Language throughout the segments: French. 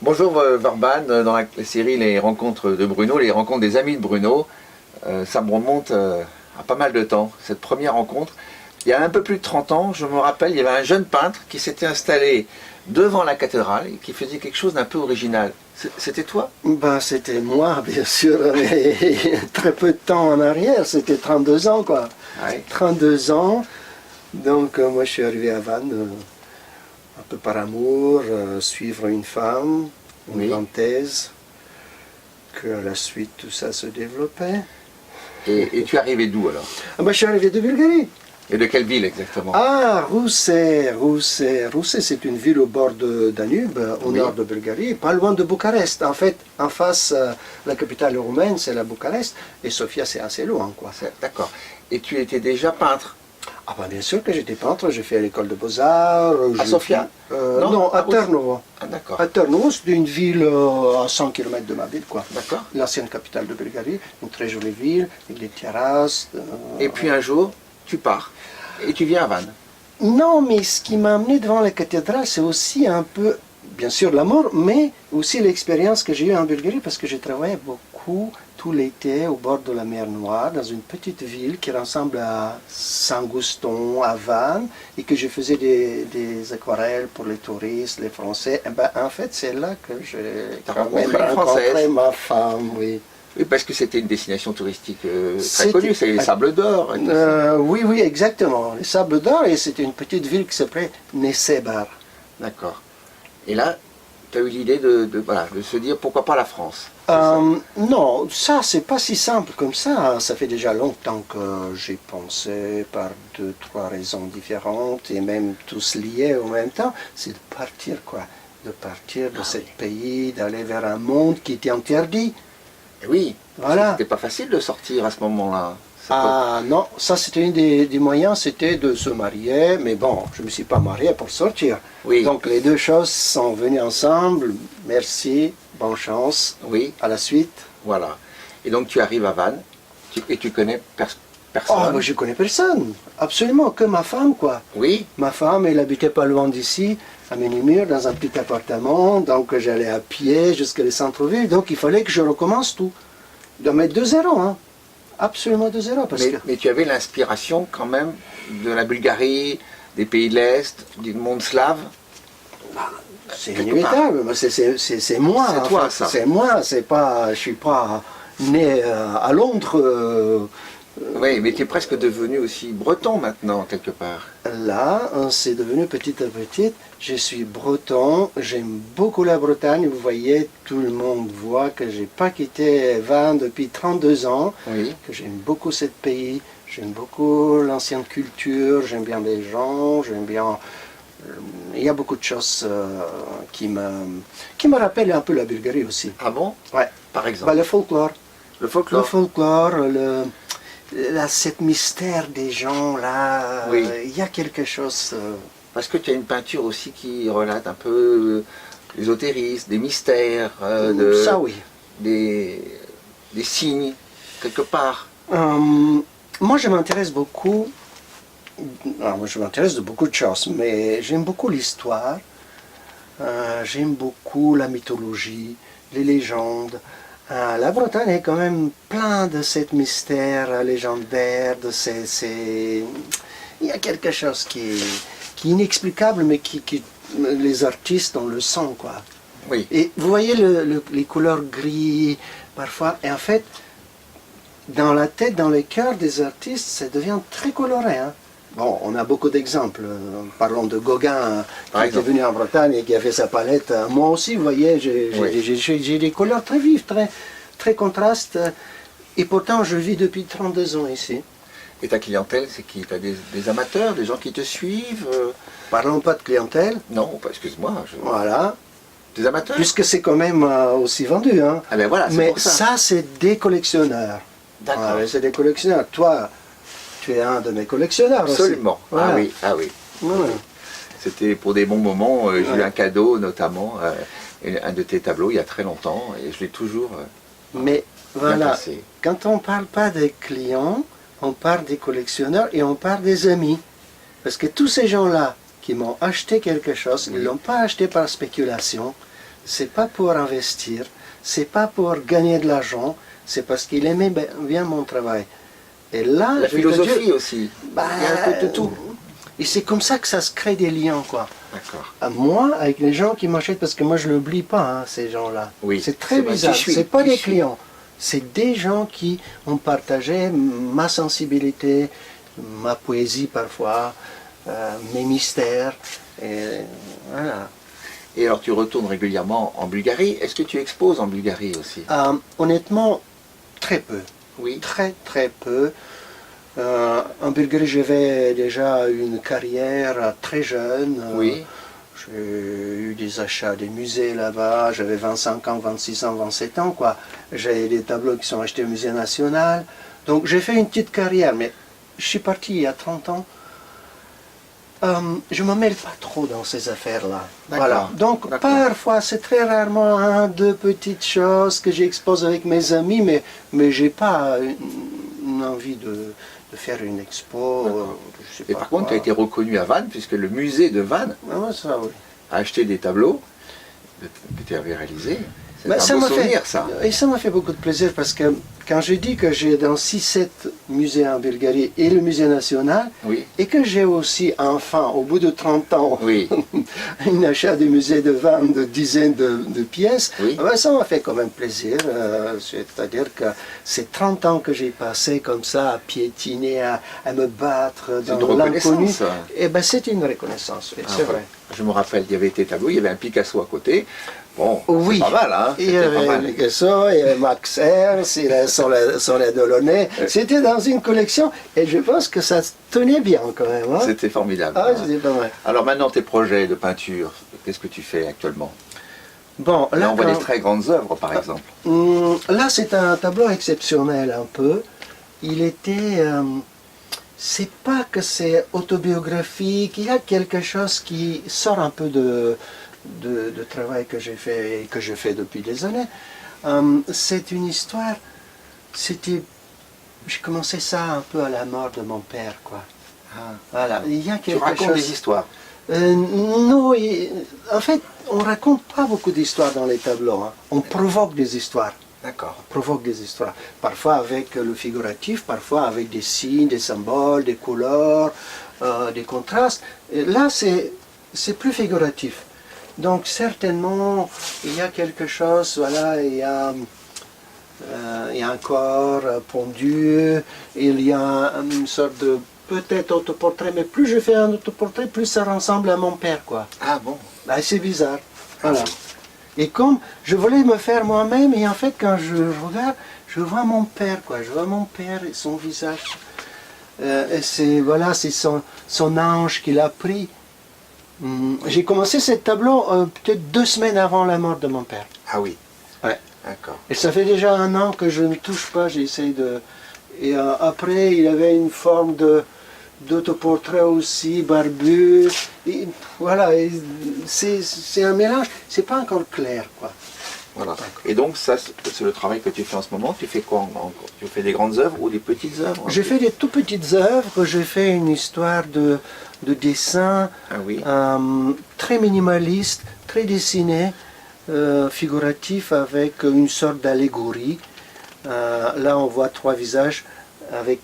Bonjour Varban, dans la série Les rencontres de Bruno, les rencontres des amis de Bruno, ça me remonte à pas mal de temps, cette première rencontre. Il y a un peu plus de 30 ans, je me rappelle, il y avait un jeune peintre qui s'était installé devant la cathédrale et qui faisait quelque chose d'un peu original. C'était toi? Ben, c'était moi, bien sûr, mais très peu de temps en arrière, c'était 32 ans, quoi. Ouais. 32 ans, donc moi je suis arrivé à Vannes, un peu par amour, suivre une femme, une Oui. grande thèse, qu'à la suite tout ça se développait. Et tu es arrivé d'où alors? Ah ben, je suis arrivé de Bulgarie. Et de quelle ville exactement? Ah, Rousset, c'est une ville au bord de Danube, au Oui. nord de Bulgarie, pas loin de Bucarest. En fait, en face, la capitale roumaine, c'est la Bucarest, et Sofia, c'est assez loin, quoi. D'accord. Et tu étais déjà peintre? Ah ben, bien sûr que j'étais peintre, j'ai fait à l'école de Beaux-Arts. À Sofia? Non, à Târnovo. Ah d'accord. À Târnovo, c'est une ville à 100 km de ma ville, quoi. D'accord. L'ancienne capitale de Bulgarie, une très jolie ville, avec des terrasses. Et puis un jour, tu pars et tu viens à Vannes. Non, mais ce qui m'a amené devant la cathédrale, c'est aussi un peu, bien sûr, l'amour, mais aussi l'expérience que j'ai eue en Bulgarie, parce que j'ai travaillé beaucoup tout l'été au bord de la mer Noire, dans une petite ville qui ressemble à Saint-Gouston, à Vannes, et que je faisais des aquarelles pour les touristes, les Français. Et ben, en fait, c'est là que j'ai T'as quand même rencontré une Française. rencontré ma femme, oui. Oui, parce que c'était une destination touristique très C'était- connue, c'est les Sables d'Or. Oui, exactement. Les Sables d'Or, et c'était une petite ville qui s'appelait Nessebar. D'accord. Et là, tu as eu l'idée voilà, de se dire pourquoi pas la France. C'est ça. Non, ça c'est pas si simple comme ça. Ça fait déjà longtemps que j'ai pensé par 2, 3 raisons différentes et même tous liés en même temps. C'est de partir, quoi. De partir de ce pays, d'aller vers un monde qui était interdit. Et oui, Voilà. c'était pas facile de sortir à ce moment-là. Ça Ah non, ça c'était un des moyens, c'était de se marier, mais bon, je ne me suis pas marié pour sortir. Oui. Donc les deux choses sont venues ensemble. Merci, bonne chance, Oui, à la suite. voilà. Et donc tu arrives à Vannes et tu connais Oh, personne. moi je connais personne, absolument, que ma femme, quoi. Oui, Ma femme, elle habitait pas loin d'ici, à Ménimur, dans un petit appartement, donc j'allais à pied jusqu'à le centre-ville, donc il fallait que je recommence tout. De mettre de zéro, hein. Absolument de zéro, parce que... mais tu avais l'inspiration quand même de la Bulgarie, des pays de l'Est, du monde slave. C'est quelque inévitable, mais c'est moi. C'est en toi, fait. ça. C'est moi, c'est pas, je suis pas né à Londres. Oui, mais tu es presque devenu aussi breton maintenant, quelque part. Là, c'est devenu petit à petit. Je suis breton, j'aime beaucoup la Bretagne. Vous voyez, tout le monde voit que j'ai pas quitté Vannes depuis 32 ans, Oui. que j'aime beaucoup ce pays, j'aime beaucoup l'ancienne culture, j'aime bien les gens, j'aime bien... Il y a beaucoup de choses qui me rappellent un peu la Bulgarie aussi. Ah bon? Ouais. Par exemple. Le folklore. Le Le folklore. folklore, cette mystère des gens là, Oui. il y a quelque chose. Parce que tu as une peinture aussi qui relate un peu l'ésotérisme, des mystères, Ça oui. des signes, quelque part. Moi je m'intéresse beaucoup, moi, je m'intéresse de beaucoup de choses, mais j'aime beaucoup l'histoire, j'aime beaucoup la mythologie, les légendes. La Bretagne est quand même plein de ces mystères légendaires, il y a quelque chose qui est inexplicable, mais qui les artistes on le sent, quoi. Oui. Et vous voyez les couleurs gris, parfois, et en fait, dans la tête, dans le cœur des artistes, ça devient très coloré. Hein. Bon, on a beaucoup d'exemples. Parlons de Gauguin, qui était venu en Bretagne et qui a fait sa palette. Moi aussi, vous voyez, j'ai des couleurs très vives, très contrastes. Et pourtant, je vis depuis 32 ans ici. Et ta clientèle, c'est qui? Tu as des amateurs, des gens qui te suivent Parlons pas de clientèle. Non, excuse-moi. Voilà. Des amateurs? Puisque c'est quand même aussi vendu. Hein. Ah ben voilà, c'est Mais pour ça. c'est des collectionneurs. D'accord. Voilà, c'est des collectionneurs. Toi, tu es un de mes collectionneurs Absolument. aussi. Voilà. Ah oui, ah oui. Voilà. C'était pour des bons moments. J'ai eu Ouais. un cadeau notamment, un de tes tableaux il y a très longtemps, et je l'ai toujours Mais bien voilà, placé. quand on ne parle pas des clients, on parle des collectionneurs et on parle des amis. Parce que tous ces gens-là qui m'ont acheté quelque chose, ils ne l'ont pas acheté par spéculation, c'est pas pour investir, c'est pas pour gagner de l'argent, c'est parce qu'il aimait bien mon travail. Et là, La je vais te philosophie dire, aussi. bah, Il y a un peu de tout. Et c'est comme ça que ça se crée des liens, quoi. D'accord. Moi, avec les gens qui m'achètent, parce que moi je l'oublie pas, hein, ces gens-là. Oui. C'est très vrai, bizarre. qui suis, C'est pas qui des suis. clients. C'est des gens qui ont partagé ma sensibilité, ma poésie parfois, mes mystères. Et voilà. Et alors tu retournes régulièrement en Bulgarie. Est-ce que tu exposes en Bulgarie aussi? Honnêtement, très peu. Oui. Très très peu. En Bulgarie, j'avais déjà une carrière très jeune. Oui. J'ai eu des achats des musées là-bas, j'avais 25 ans, 26 ans, 27 ans, quoi. J'ai des tableaux qui sont achetés au musée national. Donc j'ai fait une petite carrière, mais je suis parti il y a 30 ans. Je ne me mêle pas trop dans ces affaires-là. Voilà. Donc parfois, c'est très rarement deux petites choses que j'expose avec mes amis, mais je n'ai pas une envie de faire une expo. Je sais Et pas par contre, quoi. tu as été reconnu à Vannes, puisque le musée de Vannes Ah, ça, oui. a acheté des tableaux que tu avais réalisés. C'est Ben, un beau souvenir, ça. Et ça m'a fait beaucoup de plaisir parce que quand j'ai dit que j'ai dans 6-7 musées en Bulgarie et le musée national, Oui. et que j'ai aussi enfin, au bout de 30 ans, Oui. un achat du musée de Vannes de dizaines de pièces, Oui. ben, ça m'a fait quand même plaisir. C'est-à-dire que c'est 30 ans que j'ai passé comme ça à piétiner, à me battre C'est une dans l'inconnu. reconnaissance. Ça. Et ben c'est une reconnaissance, oui, c'est voilà. vrai. Je me rappelle, il y avait tes tableaux, il y avait un Picasso à côté. Bon, Oui. c'est pas mal, hein. Il y C'était pas avait mal. Picasso, il y avait Max Ernst, il y avait sur les Delaunay. C'était dans une collection et je pense que ça tenait bien quand même. Hein. C'était formidable. Ah, c'était pas mal. Alors maintenant, tes projets de peinture, qu'est-ce que tu fais actuellement? Bon, Là, on voit quand- des très grandes œuvres, par exemple. Là, c'est un tableau exceptionnel un peu. Il était... c'est pas que c'est autobiographique, il y a quelque chose qui sort un peu de travail que j'ai fait et que je fais depuis des années. C'est une histoire, j'ai commencé ça un peu à la mort de mon père, quoi. Voilà, il y a Tu quelque racontes chose... des histoires. Non, en fait, on raconte pas beaucoup d'histoires dans les tableaux. Hein. On provoque des histoires. D'accord. On provoque des histoires. Parfois avec le figuratif, parfois avec des signes, des symboles, des couleurs, des contrastes. Et là, c'est plus figuratif. Donc certainement, il y a quelque chose, voilà, il y a un corps pondu, il y a une sorte de peut-être autoportrait, mais plus je fais un autoportrait, plus ça ressemble à mon père, quoi. Ah bon? Ben, c'est bizarre. Voilà. Et comme je voulais me faire moi-même, et en fait, quand je regarde, je vois mon père, quoi. Je vois mon père et son visage. Et c'est voilà, c'est son ange qu'il a pris. J'ai commencé ce tableau peut-être 2 semaines avant la mort de mon père. Ah oui. Ouais. D'accord. Et ça fait déjà 1 an que je ne touche pas, j'essaie de... Et après, il avait une forme d'autoportrait aussi, barbu. Et, voilà, c'est un mélange, c'est pas encore clair, quoi. Voilà. Et donc, ça, c'est le travail que tu fais en ce moment. Tu fais quoi? Tu fais des grandes œuvres ou des petites œuvres? J'ai fait des tout petites œuvres, j'ai fait une histoire de dessin Ah oui. très minimaliste, très dessiné, figuratif avec une sorte d'allégorie. Là, on voit 3 visages avec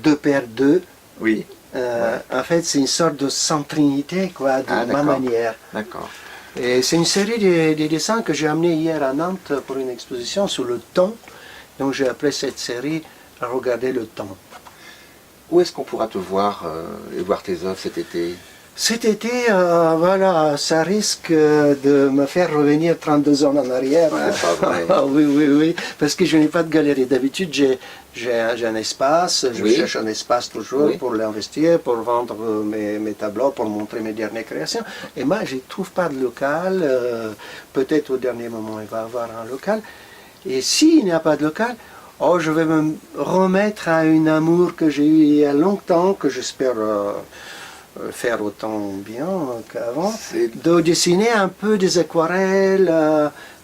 2 paires d'œufs. Oui. En fait, c'est une sorte de centrinité, quoi, de ma d'accord. manière. D'accord. Et c'est une série de dessins que j'ai amené hier à Nantes pour une exposition sur le temps. Donc j'ai appelé cette série « Regarder le temps ». Où est-ce qu'on pourra te voir et voir tes œuvres cet été? Cet été, voilà, ça risque de me faire revenir 32 ans en arrière. C'est pas vrai. Oui, oui, oui, parce que je n'ai pas de galerie. D'habitude, j'ai un espace, je Oui. cherche un espace toujours Oui. pour l'investir, pour vendre mes tableaux, pour montrer mes dernières créations. Et moi, je ne trouve pas de local. Peut-être au dernier moment, il va y avoir un local. Et s'il n'y a pas de local, oh, je vais me remettre à un amour que j'ai eu il y a longtemps, que j'espère faire autant bien qu'avant, de dessiner un peu des aquarelles,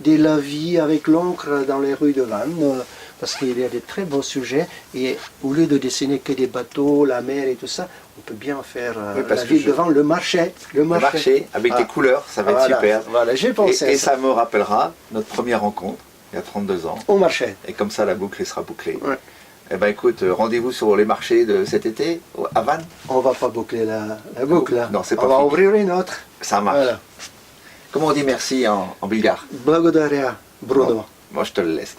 des lavis avec l'encre dans les rues de Vannes. parce qu'il y a des très beaux sujets. Et au lieu de dessiner que des bateaux, la mer et tout ça, on peut bien faire Oui, parce la que ville devant le marché. Le marché, avec des couleurs, ça va être Voilà, super. Voilà, j'ai pensé Et à ça. ça me rappellera notre première rencontre, il y a 32 ans. Au marché. Et comme ça, la boucle sera bouclée. Ouais. Eh ben écoute, rendez-vous sur les marchés de cet été, à Vannes. On va pas boucler la boucle. Là. Non, c'est pas on va fini. ouvrir une autre. Ça marche. Voilà. Comment on dit merci en bulgare? Благодаря, Bruno. Bon, moi, je te le laisse.